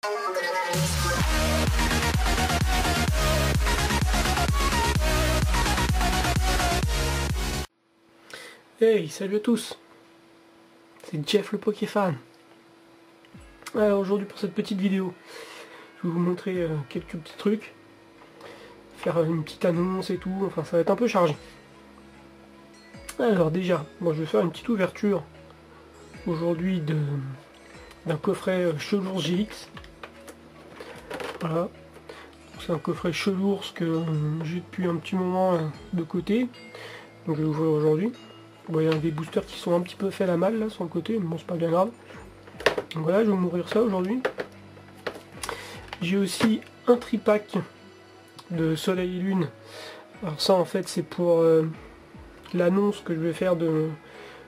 Hey, salut à tous, c'est Jeff le Pokéfan. Alors aujourd'hui pour cette petite vidéo, je vais vous montrer quelques petits trucs, faire une petite annonce et tout, enfin ça va être un peu chargé. Alors déjà, moi je vais faire une petite ouverture aujourd'hui d'un coffret Chelours GX. Voilà, c'est un coffret Chelours que j'ai depuis un petit moment de côté, donc je vais l'ouvrir aujourd'hui. Bon, il y a des boosters qui sont un petit peu fait la malle là sur le côté, mais bon c'est pas bien grave. Donc voilà, je vais m'ouvrir ça aujourd'hui. J'ai aussi un tripack de Soleil et Lune. Alors ça en fait c'est pour l'annonce que je vais faire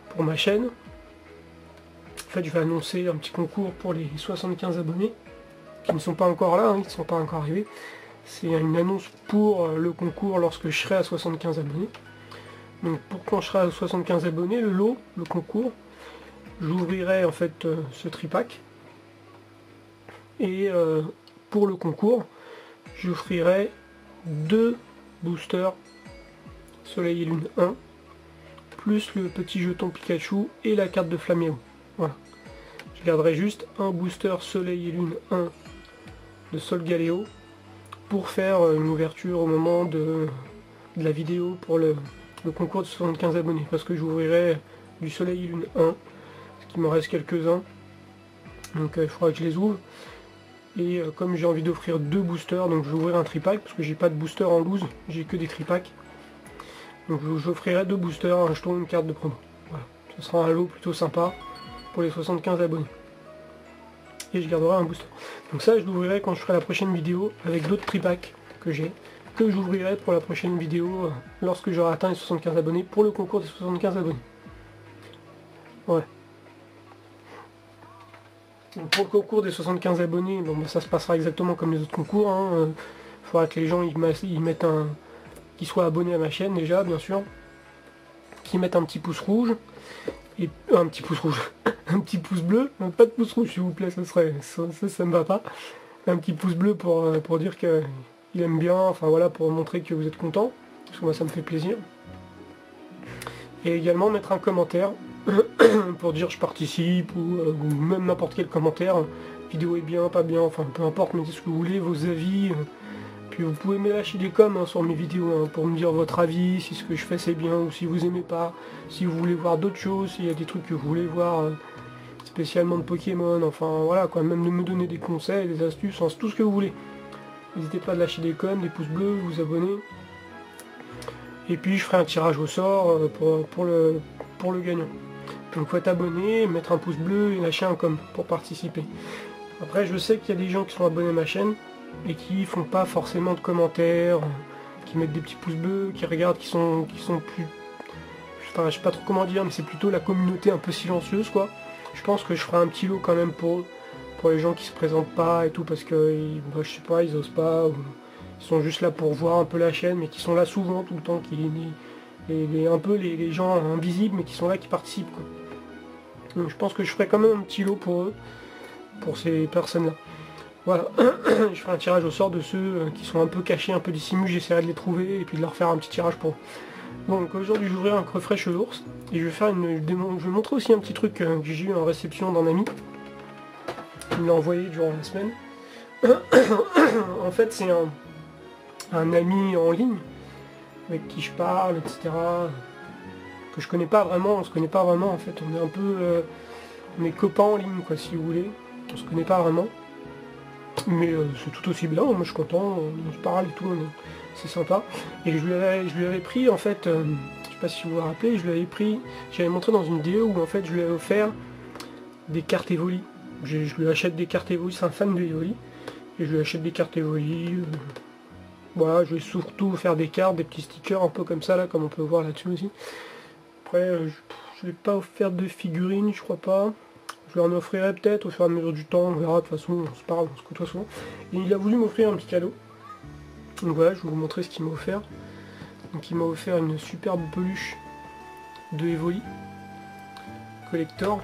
pour ma chaîne. En fait je vais annoncer un petit concours pour les 75 abonnés qui ne sont pas encore là, ils ne sont pas encore arrivés. C'est une annonce pour le concours lorsque je serai à 75 abonnés. Donc pour quand je serai à 75 abonnés, le concours, j'ouvrirai en fait ce tripack. Et pour le concours, j'offrirai 2 boosters Soleil et Lune 1, plus le petit jeton Pikachu et la carte de Flaméo. Voilà. Je garderai juste un booster Soleil et Lune 1 de Solgaleo pour faire une ouverture au moment de la vidéo pour le concours de 75 abonnés, parce que j'ouvrirai du Soleil et Lune 1, parce qu'il m'en reste quelques-uns, donc il faudra que je les ouvre. Et comme j'ai envie d'offrir 2 boosters, donc je vais ouvrir un tripack, parce que j'ai pas de booster en loose, j'ai que des tripacks. Donc j'offrirai 2 boosters, un jeton et une carte de promo. Voilà. Ce sera un lot plutôt sympa pour les 75 abonnés. Et je garderai un booster. Donc ça je l'ouvrirai quand je ferai la prochaine vidéo avec d'autres tripacks que j'ai, que j'ouvrirai pour la prochaine vidéo lorsque j'aurai atteint les 75 abonnés pour le concours des 75 abonnés. Ouais. Donc pour le concours des 75 abonnés, bon, bah, ça se passera exactement comme les autres concours. Il faudra que les gens ils mettent qu'ils soient abonnés à ma chaîne déjà, bien sûr. Qu'ils mettent un petit pouce rouge. Et un petit pouce rouge. Un petit pouce bleu. Pas de pouce rouge s'il vous plaît, ça me va pas. Un petit pouce bleu pour dire qu'il aime bien, enfin voilà, pour montrer que vous êtes content. Parce que moi ça me fait plaisir. Et également mettre un commentaire pour dire je participe ou même n'importe quel commentaire, vidéo est bien, pas bien, enfin peu importe, mettez ce que vous voulez, vos avis, puis vous pouvez me lâcher des coms sur mes vidéos pour me dire votre avis, si ce que je fais c'est bien ou si vous aimez pas, si vous voulez voir d'autres choses, s'il y a des trucs que vous voulez voir spécialement de Pokémon, enfin voilà quoi, même de me donner des conseils, des astuces, enfin, tout ce que vous voulez. N'hésitez pas à lâcher des coms, des pouces bleus, vous abonner. Et puis je ferai un tirage au sort pour le gagnant. Donc faut être abonné, mettre un pouce bleu et lâcher un com pour participer. Après je sais qu'il y a des gens qui sont abonnés à ma chaîne et qui font pas forcément de commentaires, qui mettent des petits pouces bleus, qui regardent, qui sont plus... Enfin je sais pas trop comment dire, mais c'est plutôt la communauté un peu silencieuse quoi. Je pense que je ferai un petit lot quand même pour les gens qui se présentent pas et tout parce que bah, je sais pas, ils osent pas, ou ils sont juste là pour voir un peu la chaîne mais qui sont là souvent tout le temps, un peu les gens invisibles mais qui sont là, qui participent quoi. Donc je pense que je ferai quand même un petit lot pour eux, pour ces personnes-là. Voilà, je ferai un tirage au sort de ceux qui sont un peu cachés, un peu dissimulés, j'essaierai de les trouver et puis de leur faire un petit tirage pour eux. Donc aujourd'hui j'ouvrirai un coffret Chelours et je vais faire je vais montrer aussi un petit truc que j'ai eu en réception d'un ami. Il me l'a envoyé durant la semaine. En fait c'est un ami en ligne avec qui je parle, etc. Que je connais pas vraiment, on se connaît pas vraiment en fait, on est un peu on est copains en ligne quoi si vous voulez, on se connaît pas vraiment, mais c'est tout aussi bien, moi je suis content, on se parle et tout, c'est sympa, et je lui avais pris en fait, je sais pas si vous vous rappelez, j'avais montré dans une vidéo où en fait je lui avais offert des cartes Evoli, je lui achète des cartes Evoli, c'est un fan de Evoli, et je lui achète des cartes Evoli, voilà, je vais surtout faire des cartes, des petits stickers un peu comme ça là, comme on peut voir là-dessus aussi. Après, je vais pas offrir de figurines, je crois pas. Je lui en offrirai peut-être au fur et à mesure du temps, on verra, de toute façon, on se parle, on se côtoie souvent. Et il a voulu m'offrir un petit cadeau. Donc voilà, je vais vous montrer ce qu'il m'a offert. Donc il m'a offert une superbe peluche de Evoli Collector.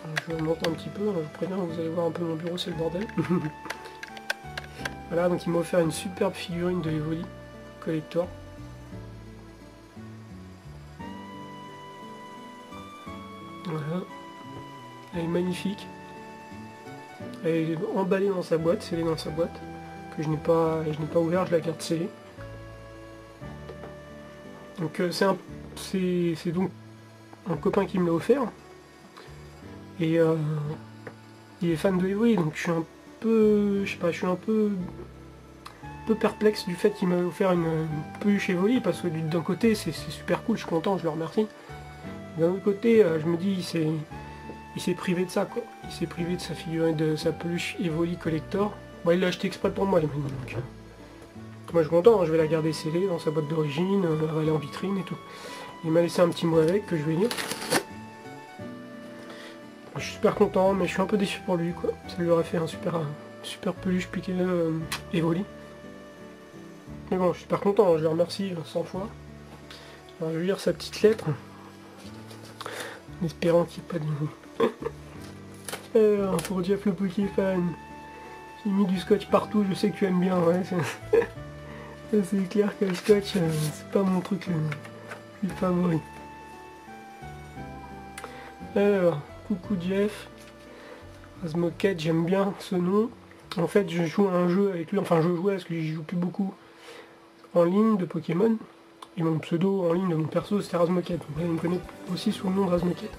Je vais monter un petit peu, je vous préviens, vous allez voir un peu mon bureau, c'est le bordel. Voilà, donc il m'a offert une superbe figurine de Evoli Collector. Voilà, elle est magnifique. Elle est emballée dans sa boîte, scellée dans sa boîte, que je n'ai pas ouvert, je la garde scellée. Donc c'est donc un copain qui me l'a offert. Et il est fan de Evoli, donc je suis un peu, je sais pas, je suis un peu perplexe du fait qu'il m'a offert une peluche Evoli, parce que d'un côté c'est super cool, je suis content, je le remercie. D'un autre côté, je me dis, il s'est privé de ça, quoi. Il s'est privé de sa figurine, de sa peluche Evoli Collector. Bon, il l'a acheté exprès pour moi, il m'a dit, donc moi je suis content, hein, je vais la garder scellée dans sa boîte d'origine, elle est en vitrine et tout. Il m'a laissé un petit mot avec que je vais lire. Je suis super content, mais je suis un peu déçu pour lui, quoi. Ça lui aurait fait un super peluche piqué Evoli. Mais bon, je suis super content, je le remercie 100 fois. Alors, je vais lire sa petite lettre, en espérant qu'il n'y ait pas de... Alors, pour Jeff le Pokéfan, j'ai mis du scotch partout, je sais que tu aimes bien, ouais. C'est clair que le scotch, c'est pas mon truc le favori. Alors, coucou Jeff. Razmoket, j'aime bien ce nom. En fait, je joue à un jeu avec lui, enfin je jouais parce que j'y joue plus beaucoup en ligne de Pokémon. Et mon pseudo en ligne de mon perso c'était Razmoket. Donc il me connaît aussi sous le nom de Razmoket.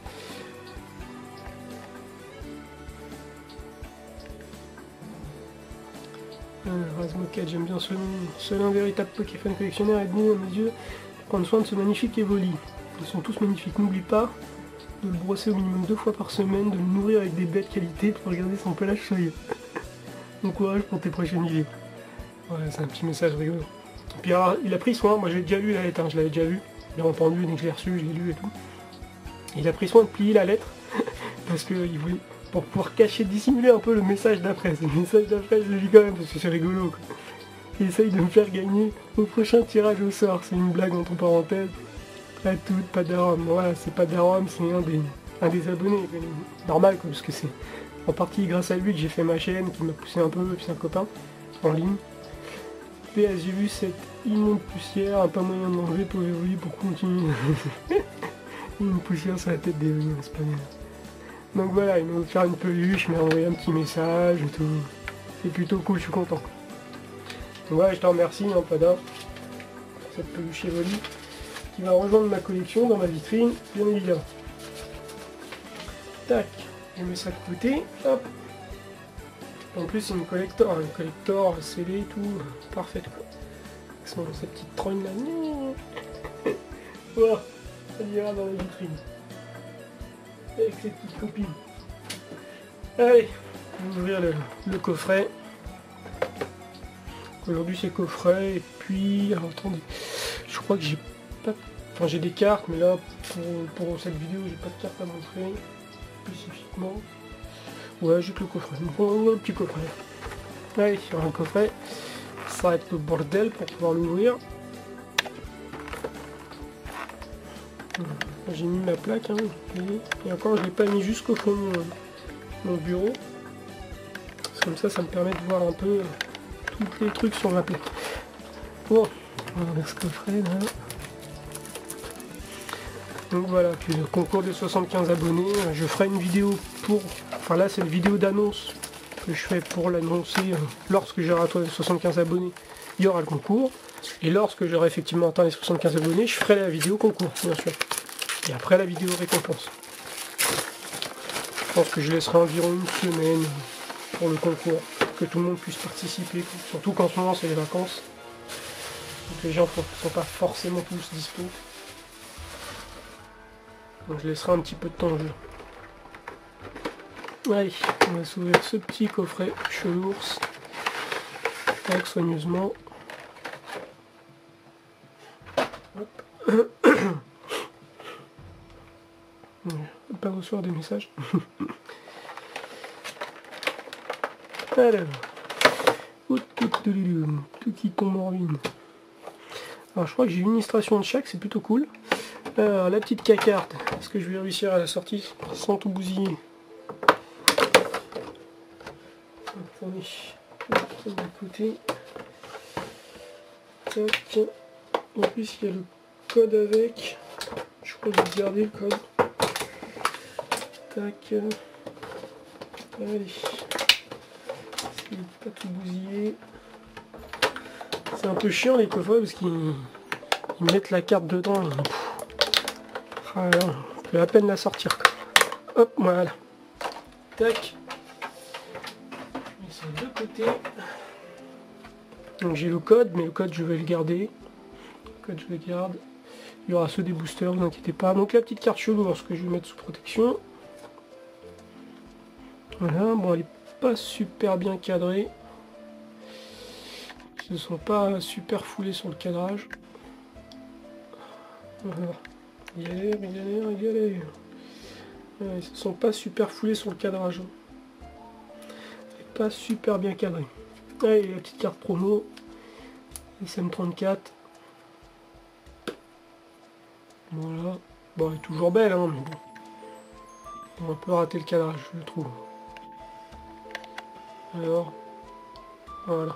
Razmoket, j'aime bien ce nom. Seul un véritable Pokéfan collectionneur est bon à mes yeux. Prendre soin de ce magnifique Evoli. Ils sont tous magnifiques. N'oublie pas de le brosser au minimum 2 fois par semaine, de le nourrir avec des baies de qualité pour garder son pelage soyeux. Bon courage pour tes prochaines vidéos. Ouais, c'est un petit message rigolo. Et puis alors, il a pris soin, moi j'ai déjà lu la lettre, hein, je l'avais déjà vu, je l'ai entendu, dès que je l'ai reçu, je l'ai lu et tout. Il a pris soin de plier la lettre, parce que il voulait, pour pouvoir cacher, dissimuler un peu le message d'après. Le message d'après, je le lis quand même, parce que c'est rigolo, quoi. Il essaye de me faire gagner au prochain tirage au sort, c'est une blague entre parenthèses. À toutes, pas d'arom, voilà, c'est pas d'arom, c'est un des abonnés, normal, quoi, parce que c'est en partie grâce à lui que j'ai fait ma chaîne, qui m'a poussé un peu, et puis c'est un copain, en ligne. PS, j'ai vu cette immonde poussière, pas moyen de manger pour évoluer, pour continuer. Une poussière sur la tête des ruines, c'est pas bien. Donc voilà, il m'a offert une peluche, il m'a envoyé un petit message et tout. C'est plutôt cool, je suis content. Donc ouais, je te remercie, hein, Pada, pour cette peluche Evoli, qui va rejoindre ma collection dans ma vitrine, bien évidemment. Tac, je mets ça de côté, hop. En plus c'est une collector scellée et tout, parfaite quoi. Avec cette petite trogne là. Voilà, ça ira dans la vitrine. Avec ses petites copines. Allez, on va ouvrir le coffret. Aujourd'hui c'est coffret et puis... Alors attendez, je crois que j'ai pas... Enfin j'ai des cartes mais là pour cette vidéo j'ai pas de cartes à montrer spécifiquement. Ouais, j'ai que le coffret. Bon, un petit coffret. Allez, sur un coffret, ça va être le bordel pour pouvoir l'ouvrir. J'ai mis ma plaque, hein, et encore je l'ai pas mis jusqu'au fond de mon bureau. Comme ça me permet de voir un peu tous les trucs sur ma plaque. Bon, on va ouvrir ce coffret là. Donc voilà, puis le concours des 75 abonnés, je ferai une vidéo pour... Enfin là c'est une vidéo d'annonce que je fais pour l'annoncer. Lorsque j'aurai atteint les 75 abonnés, il y aura le concours. Et lorsque j'aurai effectivement atteint les 75 abonnés, je ferai la vidéo concours, bien sûr. Et après la vidéo récompense. Je pense que je laisserai environ une semaine pour le concours, que tout le monde puisse participer. Surtout qu'en ce moment c'est les vacances. Donc les gens ne sont pas forcément tous dispo. Donc je laisserai un petit peu de temps au jeu. Allez, on va s'ouvrir ce petit coffret chelours. Tac, soigneusement. Hop. Pas recevoir des messages. Alors. Tout qui tombe en ruine. Alors je crois que j'ai une illustration de chaque, c'est plutôt cool. Alors la petite cacarte, est-ce que je vais réussir à la sortir sans tout bousiller? Attendez, je vais de côté. Tac. En plus il y a le code avec. Je crois que je vais garder le code. Tac. Allez. C'est pas tout bousillé. C'est un peu chiant les coffrets parce qu'ils mettent la carte dedans. Et... Ah, là, on peut à peine la sortir. Quoi. Hop, voilà. Tac. Ils sont de côté. Donc j'ai le code, mais le code je vais le garder. Le code je le garde. Il y aura ceux des boosters, vous inquiétez pas. Donc la petite carte chelou, parce que je vais mettre sous protection. Voilà, bon elle est pas super bien cadrée. Ils ne sont pas super foulés sur le cadrage. Voilà. Il galère. Ouais, ils ne sont pas super foulés sur le cadrage. C'est pas super bien cadré. Allez, la petite carte promo. SM34. Voilà. Bon, elle est toujours belle, hein, mais bon. On a un peu raté le cadrage, je trouve. Alors, voilà.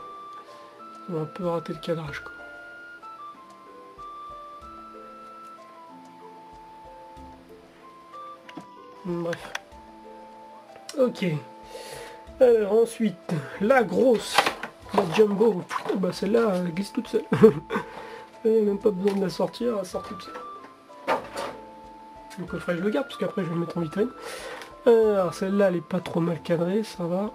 On a un peu raté le cadrage, quoi. Bref. Ok. Alors ensuite, la grosse, la jumbo. Bah celle-là, elle glisse toute seule. Il n'y a même pas besoin de la sortir, elle sort toute seule. Le coffret je le garde parce qu'après je vais le mettre en vitrine. Alors celle-là elle est pas trop mal cadrée, ça va.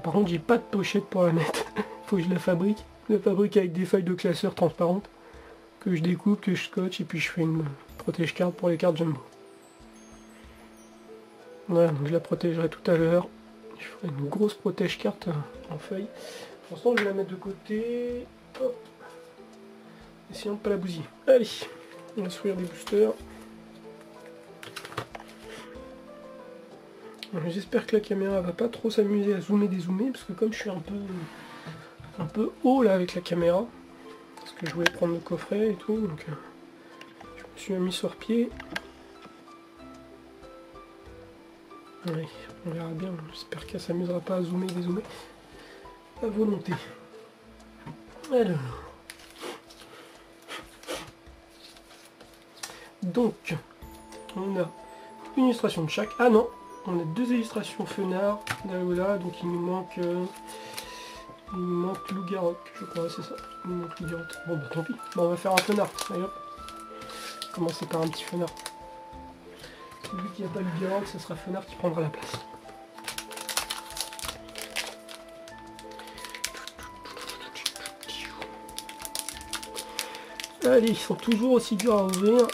Par contre j'ai pas de pochette pour la mettre. Faut que je la fabrique. Je la fabrique avec des feuilles de classeur transparentes que je découpe, que je scotche et puis je fais une protège-carte pour les cartes jumbo. Voilà, donc je la protégerai tout à l'heure. Je ferai une grosse protège-carte en feuille. Pour l'instant je vais la mettre de côté. Hop. Essayons de pas la bousiller. Allez. On va s'ouvrir des boosters. J'espère que la caméra va pas trop s'amuser à zoomer dézoomer parce que comme je suis un peu haut là avec la caméra, parce que je voulais prendre le coffret et tout, donc je me suis mis sur pied. Oui, on verra bien. J'espère qu'elle s'amusera pas à zoomer dézoomer à volonté. Alors. Donc, on a une illustration de chaque. Ah non, on a deux illustrations Fenard d'Alola, donc il nous manque Loup-Garot, je crois, c'est ça. Il nous manque Loup-Garot. Bon bah tant pis. Bon, on va faire un Fenard. Allez hop. Commencer par un petit Fenard. Celui qui n'a pas Loup-Garot, ce sera Fenard qui prendra la place. Allez, ils sont toujours aussi durs à ouvrir.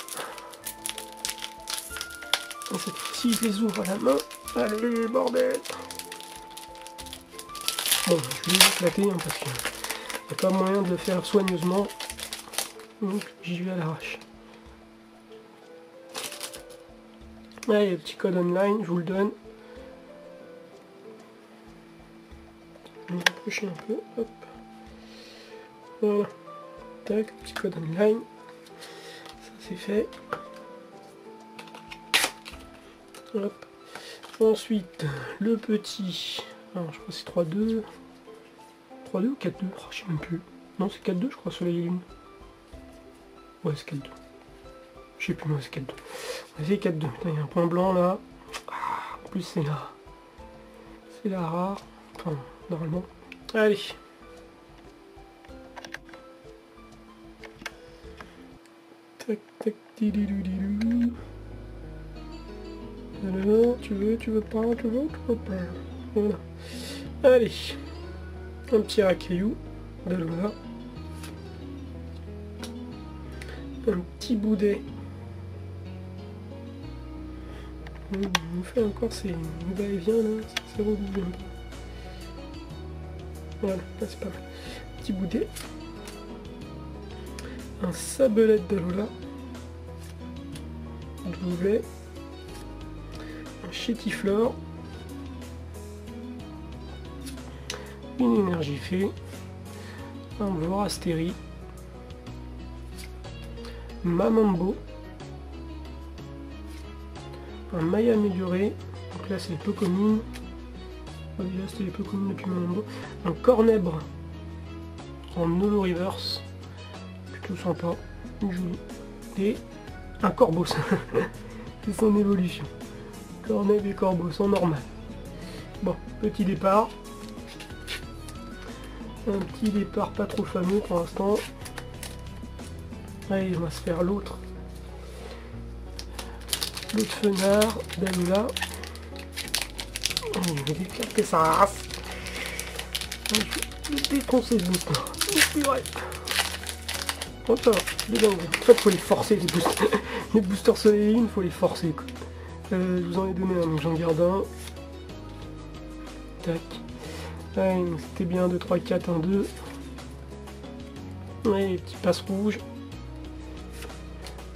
Cette fois-ci, je les ouvre à la main. Allez, bordel! Bon, je vais les éclater hein, parce qu'il n'y a pas moyen de le faire soigneusement. Donc, j'y vais à l'arrache. Allez, le petit code online, je vous le donne. Je vais rapprocher un peu. Hop. Voilà. Tac, petit code online. Ça, c'est fait. Hop. Ensuite, le petit. Alors, je crois que c'est 3-2. 3-2 ou 4-2 oh, je sais même plus. Non, c'est 4-2, je crois, Soleil et Lune. Ouais, c'est 4-2. Je sais plus, moi, c'est 4-2. On va essayer 4-2. Il y a un point blanc là. Ah, en plus, c'est là. C'est la rare. Enfin, normalement. Allez. Tac, tac, dililou. Alors, tu veux pas, voilà. Allez, un petit racaillou d'Alola, un petit boudet. On fait encore ces va-et-vient là, c'est relou un peu. Voilà, là c'est pas mal. Petit boudet, un sabelette d'Alola, doulet. Chétiflore, une énergie fée, un Vorastérie, Mamambo, un Maille amélioré, donc là c'est peu commune, déjà c'était les peu communs depuis mon un Cornèbre en holo reverse, plutôt sympa, joli. Et un Corbos, c'est son évolution. Cornèbre et Corbos en normal. Bon, petit départ. Un petit départ pas trop fameux pour l'instant. Allez, on va se faire l'autre. L'autre fenard, Dalula. Je vais éclater sa race. Je vais défoncer ce booster. C'est vrai. Oh, ça va, c'est dingue. En fait, faut les forcer, les boosters. Les boosters soleil, faut les forcer, quoi. Je vous en ai donné un, donc j'en garde un. Tac. Allez, c'était bien 2, 3, 4, 1, 2. Ouais, les petits passes rouges.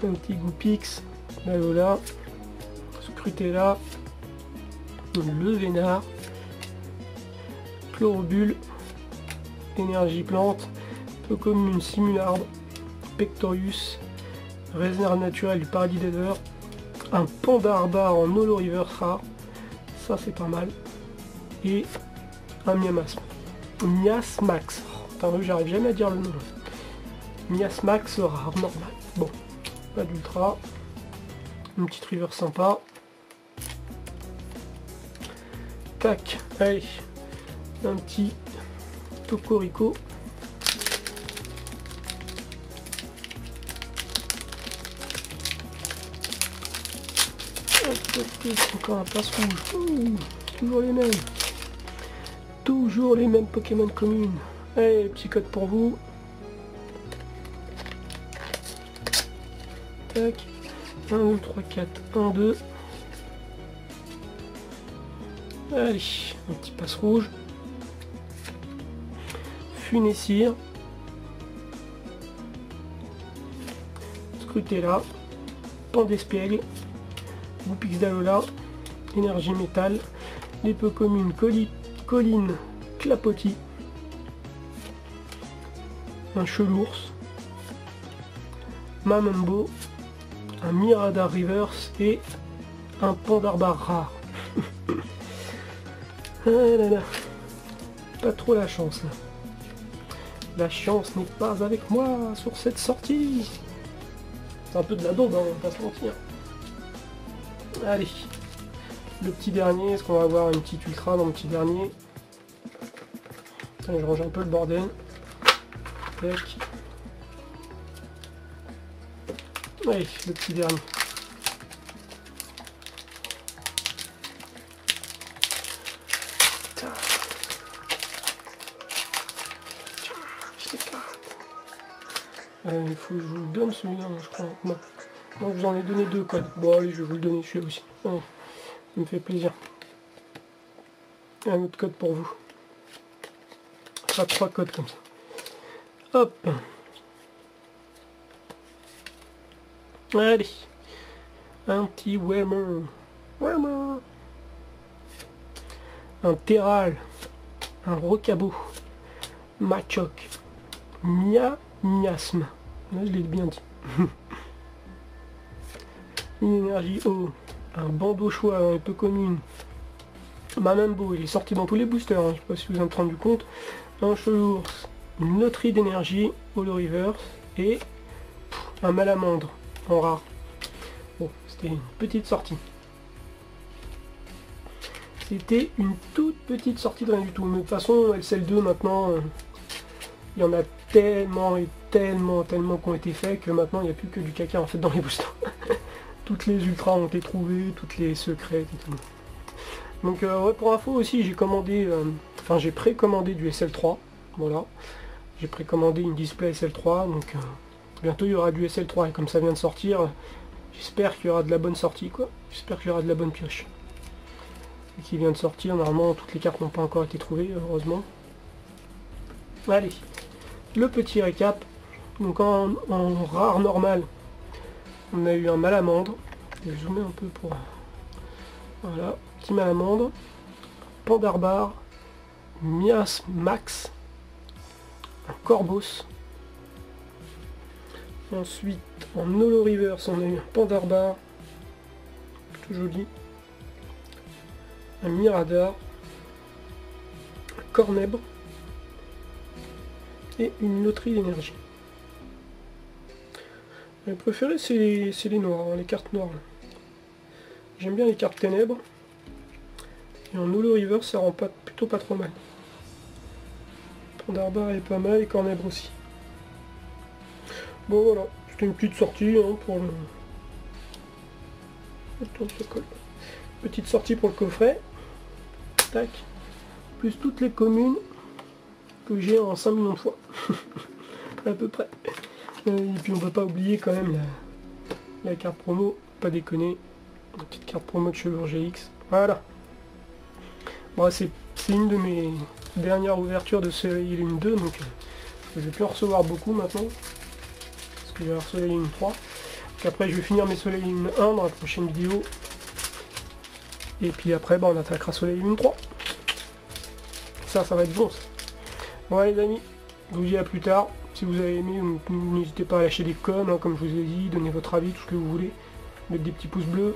Un petit Goupix. Là, voilà. Scrutella. Le Vénard. Chlorobule. Énergie plante. Peu commune Simularde. Pectorius. Réserve naturelle du Paradis Delver. Un Pandarbar en holo reverse rare. Ça c'est pas mal. Et un Miasmax. Miasmax. Putain, j'arrive jamais à dire le nom. Miasmax rare, normal. Bon, pas d'ultra. Une petite river sympa. Tac, allez. Un petit Tocorico. Encore un passe rouge. Toujours les mêmes. Toujours les mêmes Pokémon communes. Allez, petit code pour vous. Tac. 1, 2, 3, 4, 1, 2. Allez, un petit passe rouge. Funessir. Scrutella. Pandespiègle. Goupix d'Alola. Énergie métal. Les peu communes Colline. Clapotis. Un Chelours. Mamambo. Un Miradar Reverse et un Pandarbar rare. Ah là là. Pas trop la chance là. La chance n'est pas avec moi sur cette sortie. C'est un peu de la daube, hein, on va pas se mentir. Allez. Le petit dernier, est-ce qu'on va avoir une petite ultra dans le petit dernier? Allez, je range un peu le bordel. Tac. Allez, le petit dernier. Il faut que je vous le donne celui-là, je crois. Non. Non, je vous en ai donné 2 codes. Bon allez, je vais vous le donner celui-là aussi. Allez, ça me fait plaisir. Un autre code pour vous. Pas 3 codes comme ça. Hop. Allez. Un petit Whammer. Whammer. Un Terral. Un Rocabo. Machoc. Miasme. Là, je l'ai bien dit. Une énergie eau. Un bandeau choix un peu commune. Mamambo, il est sorti dans tous les boosters, hein, je sais pas si vous en êtes rendu compte. Un Chelours, une loterie d'énergie, holo reverse et un Malamandre en rare. Bon, c'était une petite sortie. C'était une toute petite sortie de rien du tout. Mais de toute façon, LCL2 maintenant, il y en a tellement et tellement qui ont été faits que maintenant il n'y a plus que du caca en fait dans les boosters. Toutes les ultras ont été trouvées, toutes les secrètes et tout. Donc ouais, pour info aussi, j'ai commandé, enfin j'ai précommandé du SL3, voilà. J'ai précommandé une display SL3, donc bientôt il y aura du SL3 et comme ça vient de sortir, j'espère qu'il y aura de la bonne sortie quoi. J'espère qu'il y aura de la bonne pioche. Et qui vient de sortir, normalement toutes les cartes n'ont pas encore été trouvées, heureusement. Allez, le petit récap. Donc en rare normal, on a eu un Malamandre. Je vais zoomer un peu pour... Voilà, petit Malamandre. Pandarbar. Miasmax. Un Corbos. Ensuite, en holo reverse, on a eu un Pandarbar. Plutôt joli. Un Miradar. Cornèbre et une loterie d'énergie. Mes préférés c'est les noirs, hein, les cartes noires. J'aime bien les cartes ténèbres. Et en holo river ça rend plutôt pas trop mal. Pandarbar est pas mal et Cornèbre aussi. Bon voilà, c'était une petite sortie hein, pour le... Petite sortie pour le coffret. Tac. Plus toutes les communes que j'ai en 5 millions de fois. À peu près. Et puis on peut pas oublier quand même la carte promo, pas déconner. La petite carte promo de Cheveux GX. Voilà. Bon, c'est une de mes dernières ouvertures de Soleil et Lune 2, donc je vais plus en recevoir beaucoup maintenant. Parce que je vais avoir Soleil et Lune 3. Donc après je vais finir mes Soleil et Lune 1 dans la prochaine vidéo. Et puis après on attaquera Soleil et Lune 3. Ça va être bon ça. Ouais les amis, je vous dis à plus tard. Si vous avez aimé, n'hésitez pas à lâcher des coms, hein, comme je vous ai dit, donnez votre avis, tout ce que vous voulez. Mettre des petits pouces bleus.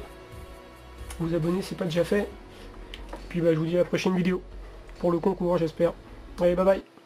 Vous abonner si c'est pas déjà fait. Puis bah, je vous dis à la prochaine vidéo. Pour le concours j'espère. Allez bye bye.